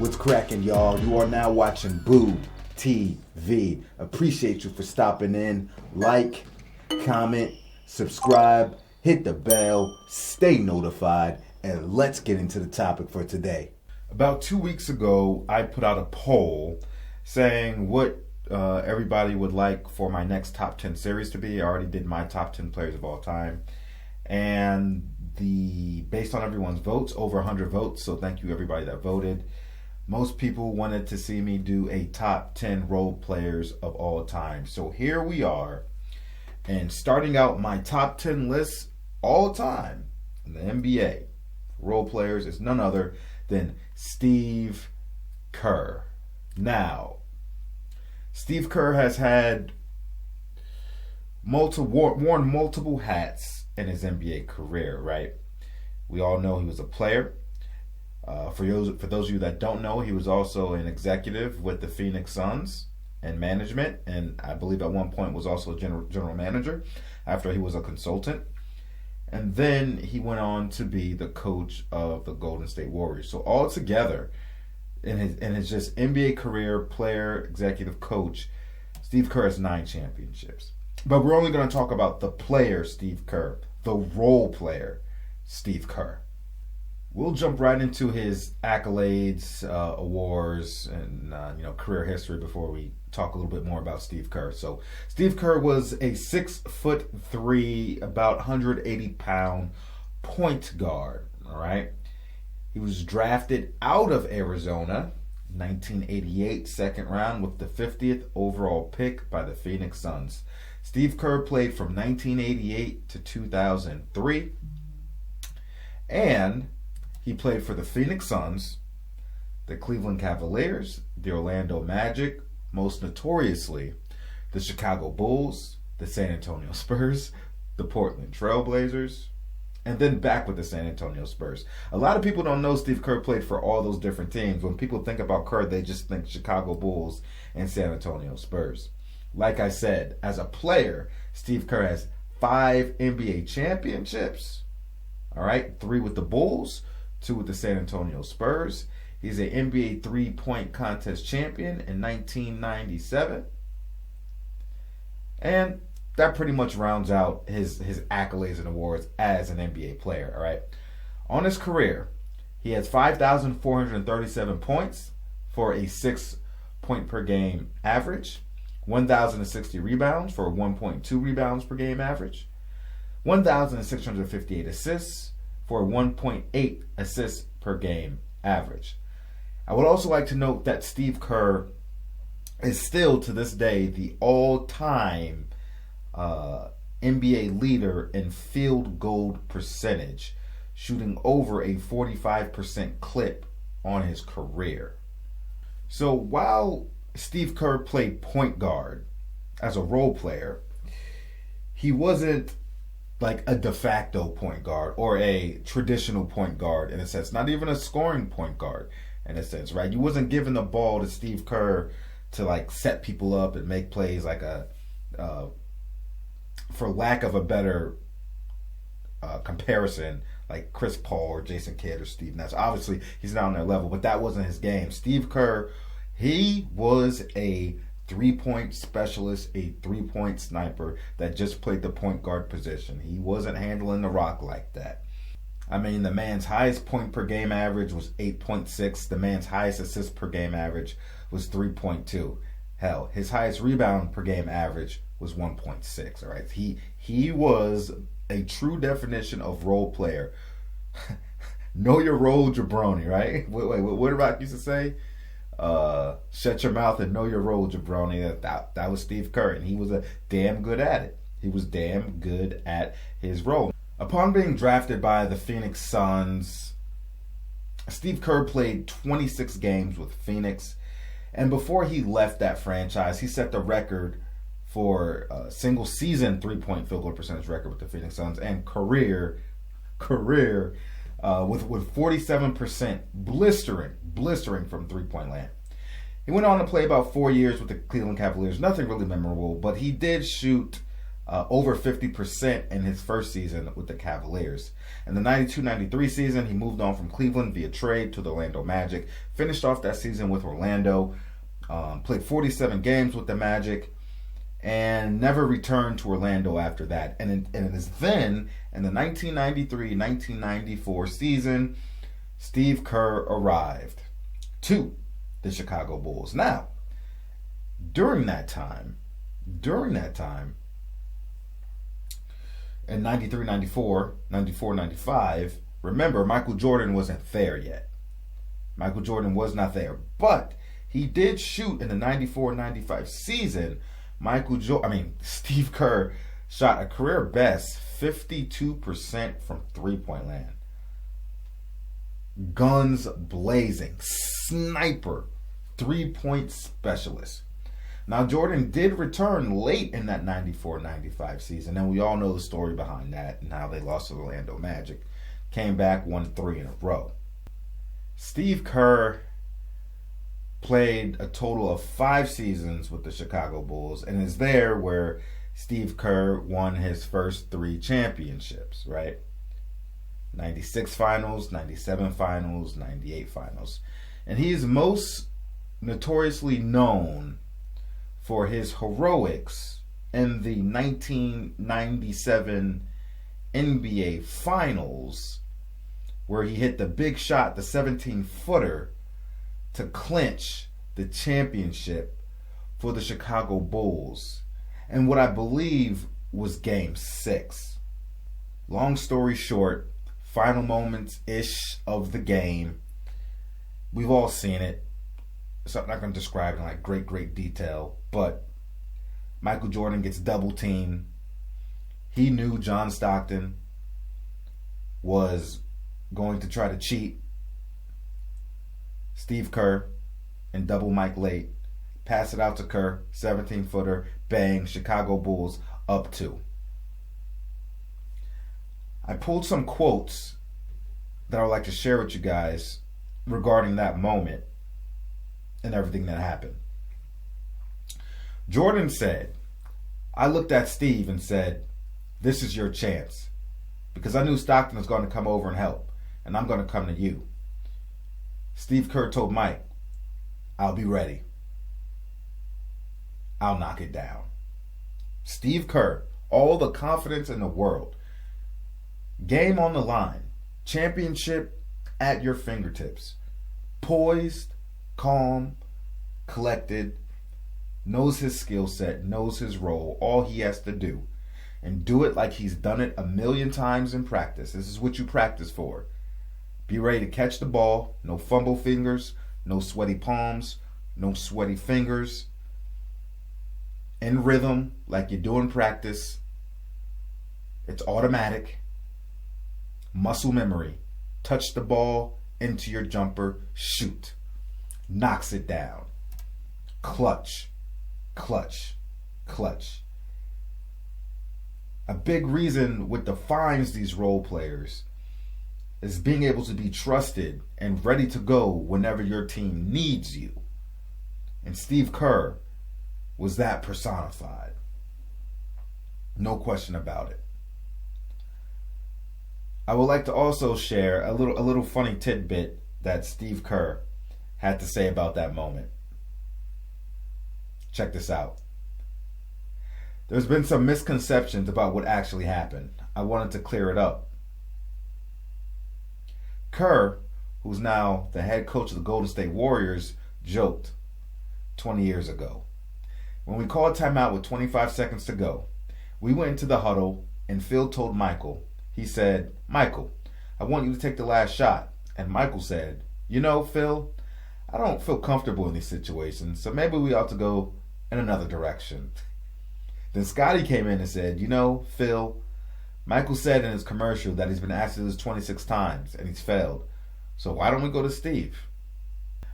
What's cracking, y'all? You are now watching Boo TV. Appreciate you for stopping in. Like, comment, subscribe, hit the bell, stay notified, and let's get into the topic for today. About 2 weeks ago, I put out a poll saying what everybody would like for my next top 10 series to be. I already did my top 10 players of all time. And based on everyone's votes, over 100 votes, so thank you everybody that voted. Most people wanted to see me do a top 10 role players of all time. So here we are, and starting out my top 10 list all time in the NBA role players is none other than Steve Kerr. Now, Steve Kerr has had worn multiple hats in his NBA career, right? We all know he was a player. For those of you that don't know, he was also an executive with the Phoenix Suns and management, and I believe at one point was also a general manager after he was a consultant. And then he went on to be the coach of the Golden State Warriors. So all together, in his just NBA career, player, executive, coach, Steve Kerr has 9 championships. But we're only going to talk about the player Steve Kerr, the role player Steve Kerr. We'll jump right into his accolades, awards, and career history before we talk a little bit more about Steve Kerr. So Steve Kerr was a 6'3", about 180-pound point guard. All right, he was drafted out of Arizona, 1988, second round with the 50th overall pick by the Phoenix Suns. Steve Kerr played from 1988 to 2003, and he played for the Phoenix Suns, the Cleveland Cavaliers, the Orlando Magic, most notoriously the Chicago Bulls, the San Antonio Spurs, the Portland Trail Blazers, and then back with the San Antonio Spurs. A lot of people don't know Steve Kerr played for all those different teams. When people think about Kerr, they just think Chicago Bulls and San Antonio Spurs. Like I said, as a player, Steve Kerr has 5 NBA championships. All right, 3 with the Bulls, 2 with the San Antonio Spurs. He's an NBA three-point contest champion in 1997. And that pretty much rounds out his accolades and awards as an NBA player, all right? On his career, he has 5,437 points for a 6-point per game average, 1,060 rebounds for a 1.2 rebounds per game average, 1,658 assists for a 1.8 assists per game average. I would also like to note that Steve Kerr is still to this day the all-time NBA leader in field goal percentage, shooting over a 45% clip on his career. So while Steve Kerr played point guard as a role player, he wasn't like a de facto point guard or a traditional point guard in a sense, not even a scoring point guard in a sense, right? You wasn't giving the ball to Steve Kerr to like set people up and make plays like for lack of a better comparison, like Chris Paul or Jason Kidd or Steve Nash. Obviously, he's not on their level, but that wasn't his game. Steve Kerr, he was a 3-point specialist, a 3-point sniper that just played the point guard position. He wasn't handling the rock like that. I mean, the man's highest point per game average was 8.6. The man's highest assist per game average was 3.2. Hell, his highest rebound per game average was 1.6. All right, he was a true definition of role player. Know your role, jabroni, right? Wait, what did Rock used to say? Shut your mouth and know your role, jabroni. That was Steve Kerr, and he was damn good at it. He was damn good at his role. Upon being drafted by the Phoenix Suns, Steve Kerr played 26 games with Phoenix, and before he left that franchise, he set the record for single season 3-point field goal percentage record with the Phoenix Suns, and career with 47% blistering from 3-point land. He went on to play about 4 years with the Cleveland Cavaliers. Nothing really memorable, but he did shoot over 50% in his first season with the Cavaliers. In the 92-93 season, he moved on from Cleveland via trade to the Orlando Magic. Finished off that season with Orlando. Played 47 games with the Magic. And never returned to Orlando after that. And it is then, in the 1993-1994 season, Steve Kerr arrived to the Chicago Bulls. Now, during that time, in 93-94, 94-95, remember, Michael Jordan wasn't there yet. Michael Jordan was not there. But he did shoot in the 94-95 season. Steve Kerr shot a career best 52% from three-point land. Guns blazing. Sniper. Three-point specialist. Now, Jordan did return late in that 94-95 season, and we all know the story behind that and how they lost to the Orlando Magic. Came back, won 3 in a row. Steve Kerr played a total of 5 seasons with the Chicago Bulls, and is there where Steve Kerr won his first 3 championships, right? 96 finals, 97 finals, 98 finals. And he is most notoriously known for his heroics in the 1997 NBA Finals, where he hit the big shot, the 17-footer, to clinch the championship for the Chicago Bulls, and what I believe was Game 6. Long story short, final moments-ish of the game. We've all seen it, so I'm not going to describe it in like great detail, but Michael Jordan gets double-teamed. He knew John Stockton was going to try to cheat. Steve Kerr and double Mike late. Pass it out to Kerr. 17-footer. Bang. Chicago Bulls up 2. I pulled some quotes that I would like to share with you guys regarding that moment and everything that happened. Jordan said, "I looked at Steve and said, this is your chance. Because I knew Stockton was going to come over and help. And I'm going to come to you." Steve Kerr told Mike, "I'll be ready. I'll knock it down." Steve Kerr, all the confidence in the world. Game on the line. Championship at your fingertips. Poised, calm, collected, knows his skill set, knows his role, all he has to do. And do it like he's done it a million times in practice. This is what you practice for. Be ready to catch the ball. No fumble fingers. No sweaty palms. No sweaty fingers. In rhythm, like you do in practice. It's automatic. Muscle memory. Touch the ball into your jumper. Shoot. Knocks it down. Clutch. Clutch. Clutch. A big reason what defines these role players is being able to be trusted and ready to go whenever your team needs you. And Steve Kerr was that personified. No question about it. I would like to also share a little funny tidbit that Steve Kerr had to say about that moment. Check this out. There's been some misconceptions about what actually happened. I wanted to clear it up. Kerr, who's now the head coach of the Golden State Warriors, joked 20 years ago. When we called timeout with 25 seconds to go, we went into the huddle and Phil told Michael, he said, "Michael, I want you to take the last shot." And Michael said, "You know, Phil, I don't feel comfortable in these situations, so maybe we ought to go in another direction." Then Scotty came in and said, "You know, Phil, Michael said in his commercial that he's been asked to do this 26 times and he's failed. So why don't we go to Steve?"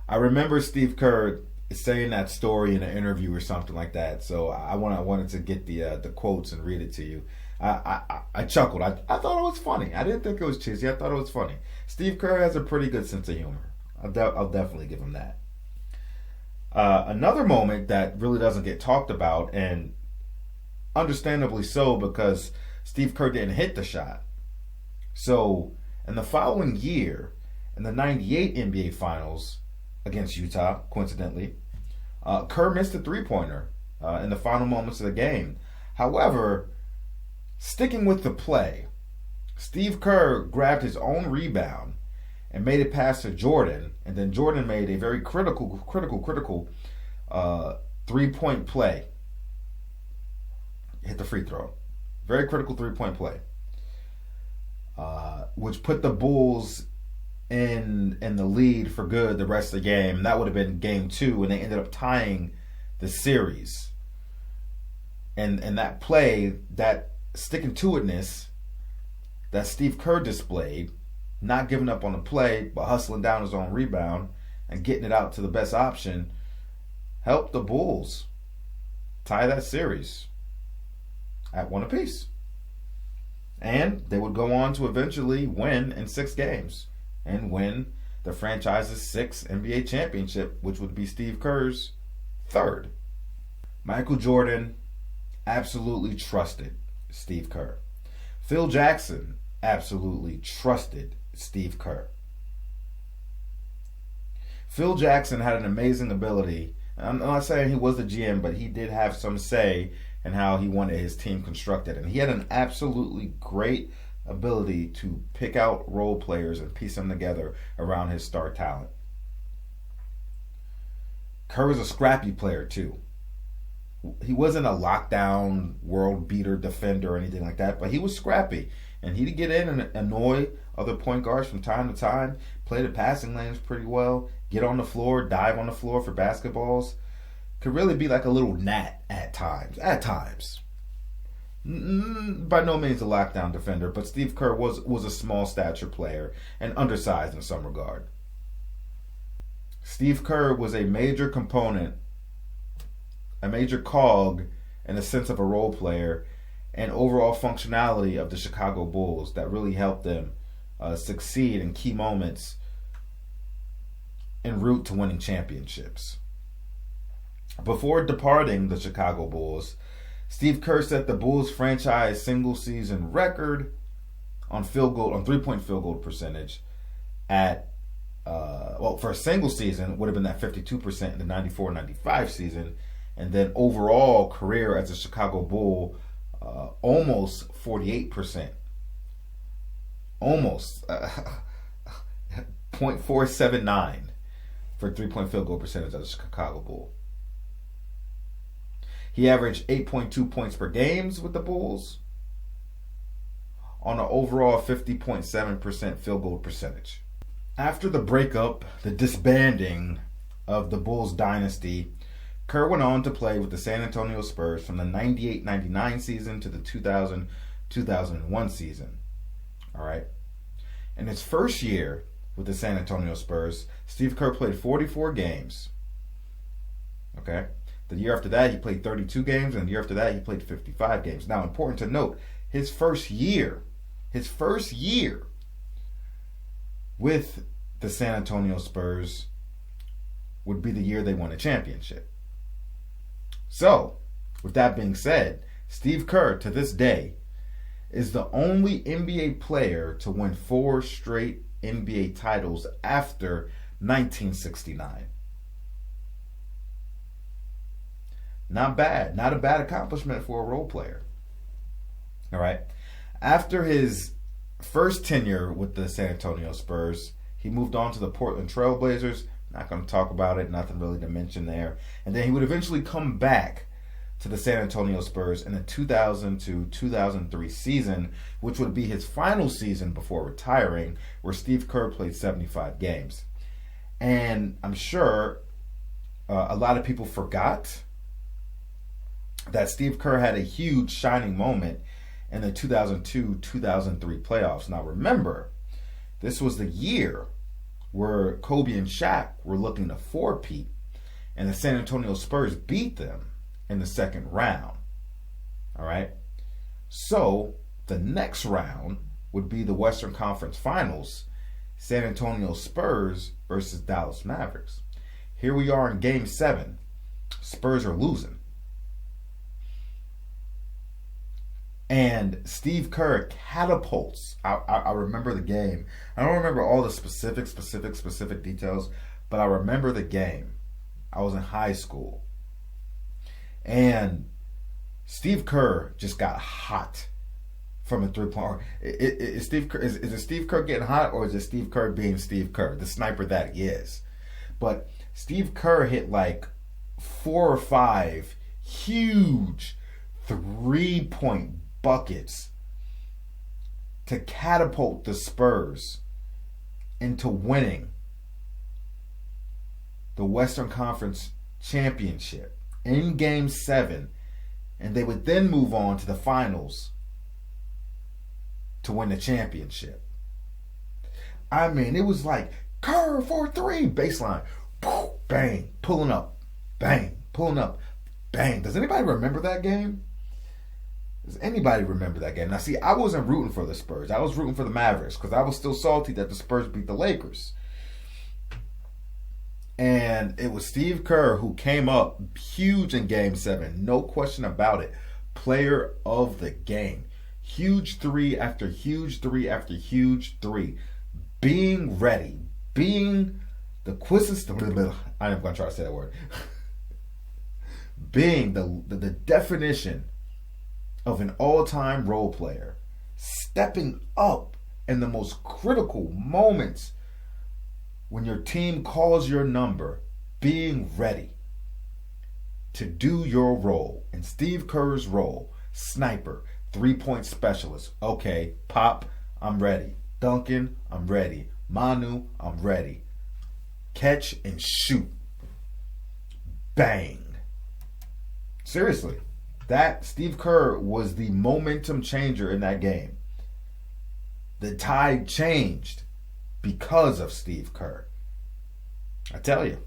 I remember Steve Kerr saying that story in an interview or something like that. So I wanted to get the quotes and read it to you. I chuckled. I thought it was funny. I didn't think it was cheesy. I thought it was funny. Steve Kerr has a pretty good sense of humor. I'll definitely give him that. Another moment that really doesn't get talked about, and understandably so, because Steve Kerr didn't hit the shot. So, in the following year, in the 98 NBA Finals against Utah, coincidentally, Kerr missed a three-pointer in the final moments of the game. However, sticking with the play, Steve Kerr grabbed his own rebound and made it pass to Jordan, and then Jordan made a very critical three-point play. Hit the free throw. Very critical three-point play, which put the Bulls in the lead for good the rest of the game. That would have been game 2, and they ended up tying the series. And that play, that sticking-to-itness that Steve Kerr displayed, not giving up on the play, but hustling down his own rebound and getting it out to the best option, helped the Bulls tie that series at 1 apiece. And they would go on to eventually win in 6 games and win the franchise's 6th NBA championship, which would be Steve Kerr's 3rd. Michael Jordan absolutely trusted Steve Kerr. Phil Jackson absolutely trusted Steve Kerr. Phil Jackson had an amazing ability. I'm not saying he was the GM, but he did have some say in how he wanted his team constructed. And he had an absolutely great ability to pick out role players and piece them together around his star talent. Kerr was a scrappy player too. He wasn't a lockdown world beater defender or anything like that, but he was scrappy. And he'd get in and annoy other point guards from time to time, play the passing lanes pretty well, get on the floor, dive on the floor for basketballs. Could really be like a little gnat at times. By no means a lockdown defender, but Steve Kerr was a small stature player and undersized in some regard. Steve Kerr was a major component, a major cog in the sense of a role player and overall functionality of the Chicago Bulls that really helped them succeed in key moments en route to winning championships. Before departing the Chicago Bulls, Steve Kerr set the Bulls franchise single season record on three-point field goal percentage at for a single season would have been that 52% in the 94-95 season, and then overall career as a Chicago Bull almost 48%. Almost .479 for three-point field goal percentage as a Chicago Bull. He averaged 8.2 points per game with the Bulls on an overall 50.7% field goal percentage. After the breakup, the disbanding of the Bulls dynasty, Kerr went on to play with the San Antonio Spurs from the 98-99 season to the 2000-2001 season. All right. In his first year with the San Antonio Spurs, Steve Kerr played 44 games. Okay. The year after that, he played 32 games, and the year after that, he played 55 games. Now, important to note, his first year with the San Antonio Spurs would be the year they won a championship. So, with that being said, Steve Kerr, to this day, is the only NBA player to win 4 straight NBA titles after 1969. Not bad. Not a bad accomplishment for a role player. All right. After his first tenure with the San Antonio Spurs, he moved on to the Portland Trail Blazers. Not going to talk about it. Nothing really to mention there. And then he would eventually come back to the San Antonio Spurs in the 2002-2003 season, which would be his final season before retiring, where Steve Kerr played 75 games. And I'm sure a lot of people forgot that Steve Kerr had a huge shining moment in the 2002-2003 playoffs. Now remember, this was the year where Kobe and Shaq were looking to four-peat, and the San Antonio Spurs beat them in the second round. All right? So the next round would be the Western Conference Finals, San Antonio Spurs versus Dallas Mavericks. Here we are in Game 7. Spurs are losing. And Steve Kerr catapults. I remember the game. I don't remember all the specific details, but I remember the game. I was in high school. And Steve Kerr just got hot from a three-point. Is it Steve Kerr getting hot, or is it Steve Kerr being Steve Kerr, the sniper that he is? But Steve Kerr hit like 4 or 5 huge three-point buckets to catapult the Spurs into winning the Western Conference Championship in Game 7, and they would then move on to the finals to win the championship. I mean, it was like Kerr for 3, baseline, bang, pulling up, bang, pulling up, bang. Does anybody remember that game? Does anybody remember that game? Now, see, I wasn't rooting for the Spurs. I was rooting for the Mavericks because I was still salty that the Spurs beat the Lakers. And it was Steve Kerr who came up huge in Game 7. No question about it. Player of the game. Huge 3 after huge 3 after huge 3. Being ready. Being the quickest. I am going to try to say that word. Being the definition of an all-time role player, stepping up in the most critical moments when your team calls your number, being ready to do your role. And Steve Kerr's role, sniper, three-point specialist. Okay, Pop, I'm ready. Duncan, I'm ready. Manu, I'm ready. Catch and shoot. Bang. Seriously. That Steve Kerr was the momentum changer in that game. The tide changed because of Steve Kerr. I tell you.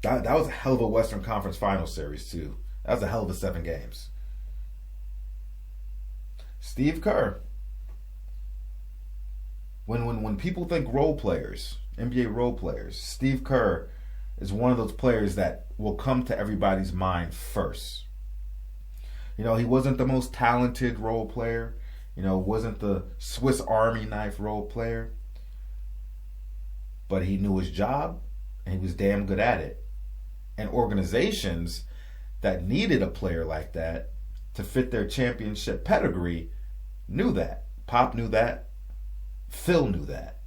That was a hell of a Western Conference Finals series too. That was a hell of a 7 games. Steve Kerr. When people think role players, NBA role players, Steve Kerr is one of those players that will come to everybody's mind first. You know, he wasn't the most talented role player. You know, wasn't the Swiss Army knife role player. But he knew his job, and he was damn good at it. And organizations that needed a player like that to fit their championship pedigree knew that. Pop knew that. Phil knew that.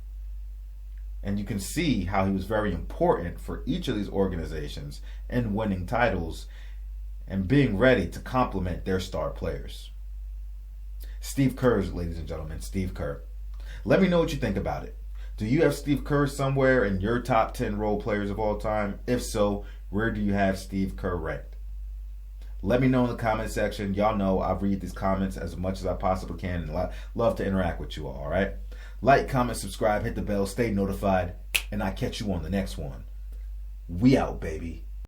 And you can see how he was very important for each of these organizations in winning titles and being ready to complement their star players. Steve Kerr, ladies and gentlemen, Steve Kerr. Let me know what you think about it. Do you have Steve Kerr somewhere in your top 10 role players of all time? If so, where do you have Steve Kerr ranked? Let me know in the comment section. Y'all know I read these comments as much as I possibly can and love to interact with you all right? Like, comment, subscribe, hit the bell, stay notified, and I catch you on the next one. We out, baby.